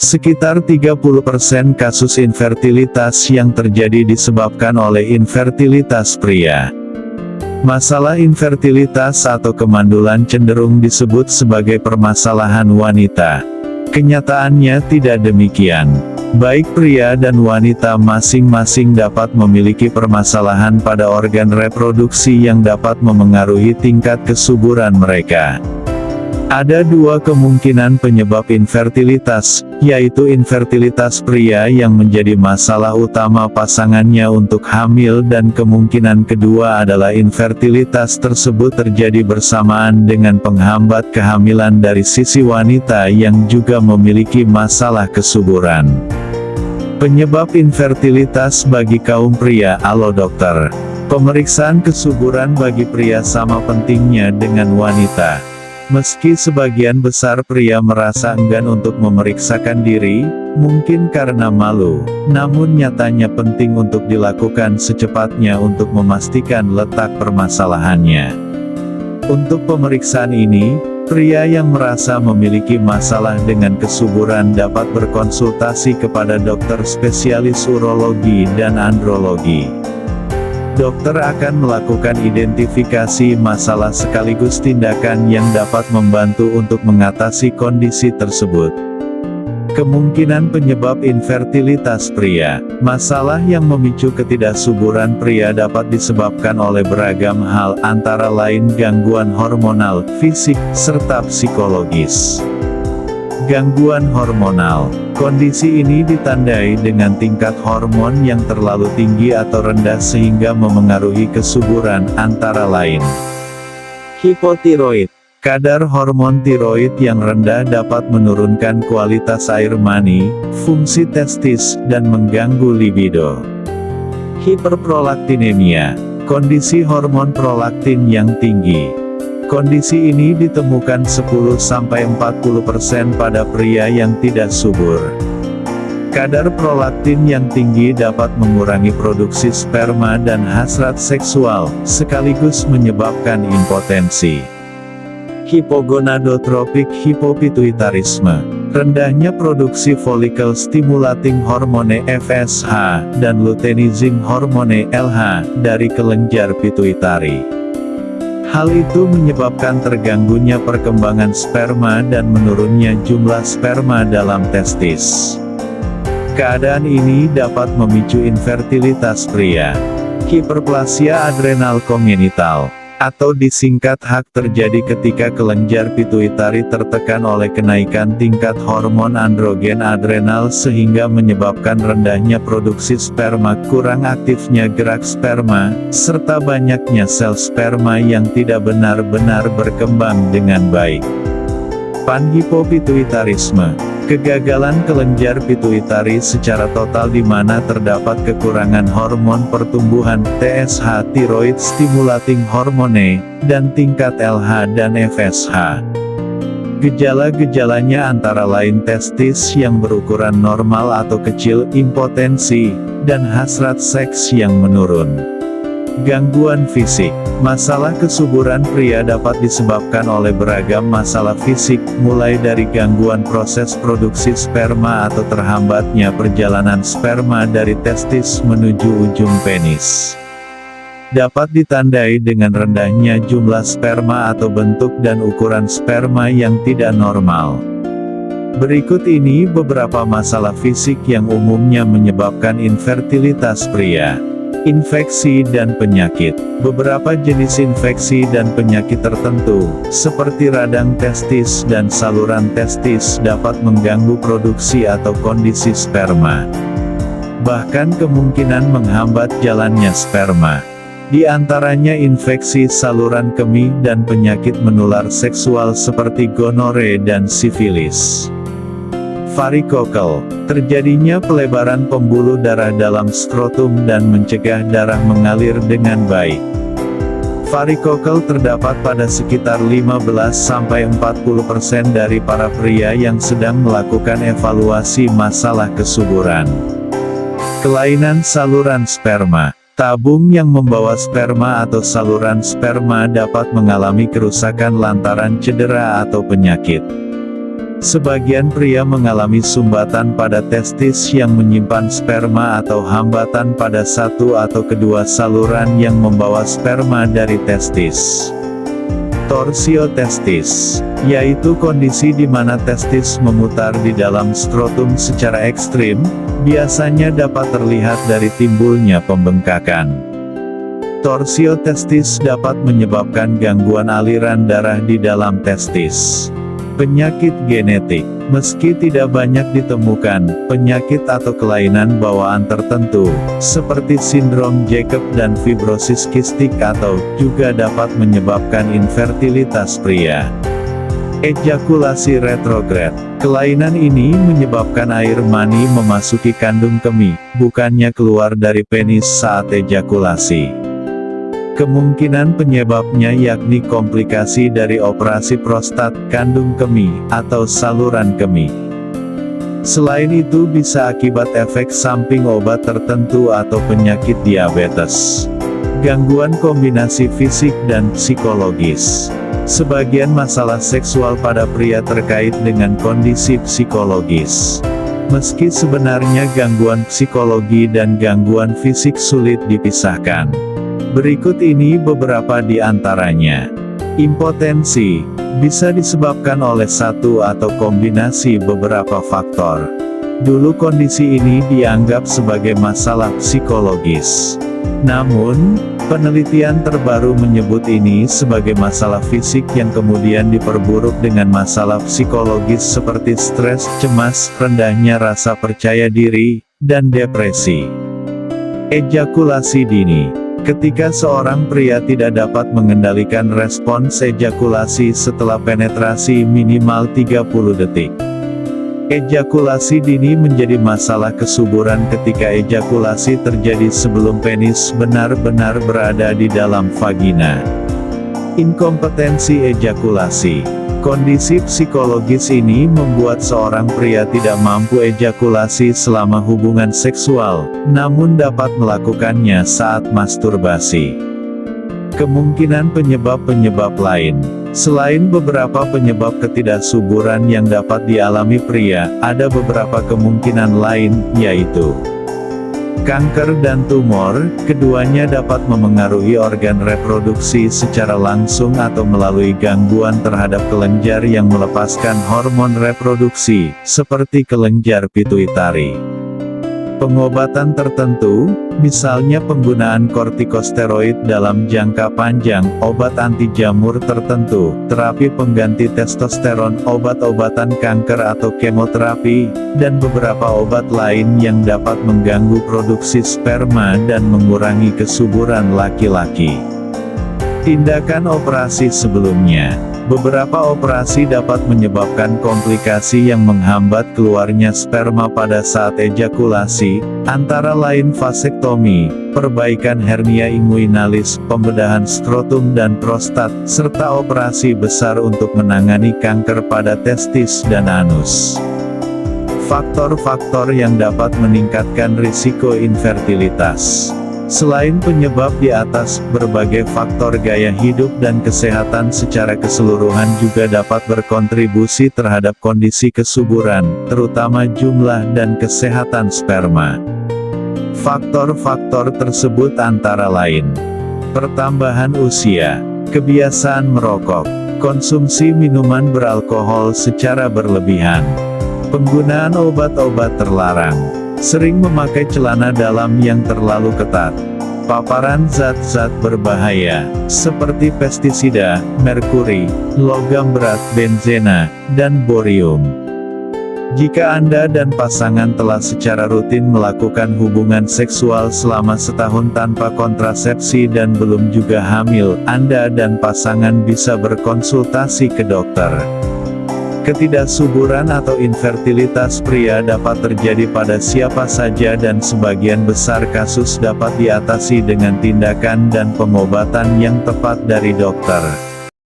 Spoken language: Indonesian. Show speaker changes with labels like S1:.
S1: Sekitar 30% kasus infertilitas yang terjadi disebabkan oleh infertilitas pria. Masalah infertilitas atau kemandulan cenderung disebut sebagai permasalahan wanita. Kenyataannya tidak demikian. Baik pria dan wanita masing-masing dapat memiliki permasalahan pada organ reproduksi yang dapat memengaruhi tingkat kesuburan mereka. Ada dua kemungkinan penyebab infertilitas, yaitu infertilitas pria yang menjadi masalah utama pasangannya untuk hamil dan kemungkinan kedua adalah infertilitas tersebut terjadi bersamaan dengan penghambat kehamilan dari sisi wanita yang juga memiliki masalah kesuburan. Penyebab infertilitas bagi kaum pria. Halo dokter. Pemeriksaan kesuburan bagi pria sama pentingnya dengan wanita. Meski sebagian besar pria merasa enggan untuk memeriksakan diri, mungkin karena malu, namun nyatanya penting untuk dilakukan secepatnya untuk memastikan letak permasalahannya. Untuk pemeriksaan ini, pria yang merasa memiliki masalah dengan kesuburan dapat berkonsultasi kepada dokter spesialis urologi dan andrologi. Dokter akan melakukan identifikasi masalah sekaligus tindakan yang dapat membantu untuk mengatasi kondisi tersebut. Kemungkinan penyebab infertilitas pria. Masalah yang memicu ketidaksuburan pria dapat disebabkan oleh beragam hal, antara lain gangguan hormonal, fisik, serta psikologis. Gangguan hormonal. Kondisi ini ditandai dengan tingkat hormon yang terlalu tinggi atau rendah sehingga memengaruhi kesuburan, antara lain hipotiroid. Kadar hormon tiroid yang rendah dapat menurunkan kualitas air mani, fungsi testis, dan mengganggu libido. Hiperprolaktinemia. Kondisi hormon prolaktin yang tinggi. Kondisi ini ditemukan 10-40% pada pria yang tidak subur. Kadar prolaktin yang tinggi dapat mengurangi produksi sperma dan hasrat seksual, sekaligus menyebabkan impotensi. Hipogonadotropik hipopituitarisme. Rendahnya produksi follicle stimulating hormone FSH, dan luteinizing hormone LH, dari kelenjar pituitari. Hal itu menyebabkan terganggunya perkembangan sperma dan menurunnya jumlah sperma dalam testis. Keadaan ini dapat memicu infertilitas pria. Hiperplasia adrenal kongenital, atau disingkat HAK, terjadi ketika kelenjar pituitari tertekan oleh kenaikan tingkat hormon androgen adrenal sehingga menyebabkan rendahnya produksi sperma, kurang aktifnya gerak sperma, serta banyaknya sel sperma yang tidak benar-benar berkembang dengan baik. Panhipopituitarisme. Kegagalan kelenjar pituitari secara total di mana terdapat kekurangan hormon pertumbuhan, TSH, thyroid stimulating hormone, dan tingkat LH dan FSH. Gejala-gejalanya antara lain testis yang berukuran normal atau kecil, impotensi, dan hasrat seks yang menurun. Gangguan fisik. Masalah kesuburan pria dapat disebabkan oleh beragam masalah fisik, mulai dari gangguan proses produksi sperma atau terhambatnya perjalanan sperma dari testis menuju ujung penis. Dapat ditandai dengan rendahnya jumlah sperma atau bentuk dan ukuran sperma yang tidak normal. Berikut ini beberapa masalah fisik yang umumnya menyebabkan infertilitas pria. Infeksi dan penyakit. Beberapa jenis infeksi dan penyakit tertentu, seperti radang testis dan saluran testis, dapat mengganggu produksi atau kondisi sperma. Bahkan kemungkinan menghambat jalannya sperma. Di antaranya infeksi saluran kemih dan penyakit menular seksual seperti gonore dan sifilis. Varikokel. Terjadinya pelebaran pembuluh darah dalam skrotum dan mencegah darah mengalir dengan baik. Varikokel terdapat pada sekitar 15-40% dari para pria yang sedang melakukan evaluasi masalah kesuburan. Kelainan saluran sperma. Tabung yang membawa sperma atau saluran sperma dapat mengalami kerusakan lantaran cedera atau penyakit. Sebagian pria mengalami sumbatan pada testis yang menyimpan sperma atau hambatan pada satu atau kedua saluran yang membawa sperma dari testis. Torsio testis, yaitu kondisi di mana testis memutar di dalam skrotum secara ekstrim, biasanya dapat terlihat dari timbulnya pembengkakan. Torsio testis dapat menyebabkan gangguan aliran darah di dalam testis. Penyakit genetik, meski tidak banyak ditemukan, penyakit atau kelainan bawaan tertentu, seperti sindrom Jacob dan fibrosis kistik atau, juga dapat menyebabkan infertilitas pria. Ejakulasi retrograd, kelainan ini menyebabkan air mani memasuki kandung kemih, bukannya keluar dari penis saat ejakulasi. Kemungkinan penyebabnya yakni komplikasi dari operasi prostat, kandung kemih, atau saluran kemih. Selain itu bisa akibat efek samping obat tertentu atau penyakit diabetes. Gangguan kombinasi fisik dan psikologis. Sebagian masalah seksual pada pria terkait dengan kondisi psikologis. Meski sebenarnya gangguan psikologi dan gangguan fisik sulit dipisahkan. Berikut ini beberapa di antaranya. Impotensi, bisa disebabkan oleh satu atau kombinasi beberapa faktor. Dulu kondisi ini dianggap sebagai masalah psikologis. Namun, penelitian terbaru menyebut ini sebagai masalah fisik yang kemudian diperburuk dengan masalah psikologis seperti stres, cemas, rendahnya rasa percaya diri, dan depresi. Ejakulasi dini. Ketika seorang pria tidak dapat mengendalikan respons ejakulasi setelah penetrasi minimal 30 detik. Ejakulasi dini menjadi masalah kesuburan ketika ejakulasi terjadi sebelum penis benar-benar berada di dalam vagina. Inkompetensi ejakulasi. Kondisi psikologis ini membuat seorang pria tidak mampu ejakulasi selama hubungan seksual, namun dapat melakukannya saat masturbasi. Kemungkinan penyebab-penyebab lain. Selain beberapa penyebab ketidaksuburan yang dapat dialami pria, ada beberapa kemungkinan lain, yaitu kanker dan tumor. Keduanya dapat memengaruhi organ reproduksi secara langsung atau melalui gangguan terhadap kelenjar yang melepaskan hormon reproduksi, seperti kelenjar pituitari. Pengobatan tertentu, misalnya penggunaan kortikosteroid dalam jangka panjang, obat anti jamur tertentu, terapi pengganti testosteron, obat-obatan kanker atau kemoterapi, dan beberapa obat lain yang dapat mengganggu produksi sperma dan mengurangi kesuburan laki-laki. Tindakan operasi sebelumnya. Beberapa operasi dapat menyebabkan komplikasi yang menghambat keluarnya sperma pada saat ejakulasi, antara lain vasektomi, perbaikan hernia inguinalis, pembedahan skrotum dan prostat, serta operasi besar untuk menangani kanker pada testis dan anus. Faktor-faktor yang dapat meningkatkan risiko infertilitas. Selain penyebab di atas, berbagai faktor gaya hidup dan kesehatan secara keseluruhan juga dapat berkontribusi terhadap kondisi kesuburan, terutama jumlah dan kesehatan sperma. Faktor-faktor tersebut antara lain: pertambahan usia, kebiasaan merokok, konsumsi minuman beralkohol secara berlebihan, penggunaan obat-obat terlarang, sering memakai celana dalam yang terlalu ketat, paparan zat-zat berbahaya, seperti pestisida, merkuri, logam berat, benzena, dan borium. Jika Anda dan pasangan telah secara rutin melakukan hubungan seksual selama setahun tanpa kontrasepsi dan belum juga hamil, Anda dan pasangan bisa berkonsultasi ke dokter. Ketidaksuburan atau infertilitas pria dapat terjadi pada siapa saja dan sebagian besar kasus dapat diatasi dengan tindakan dan pengobatan yang tepat dari dokter.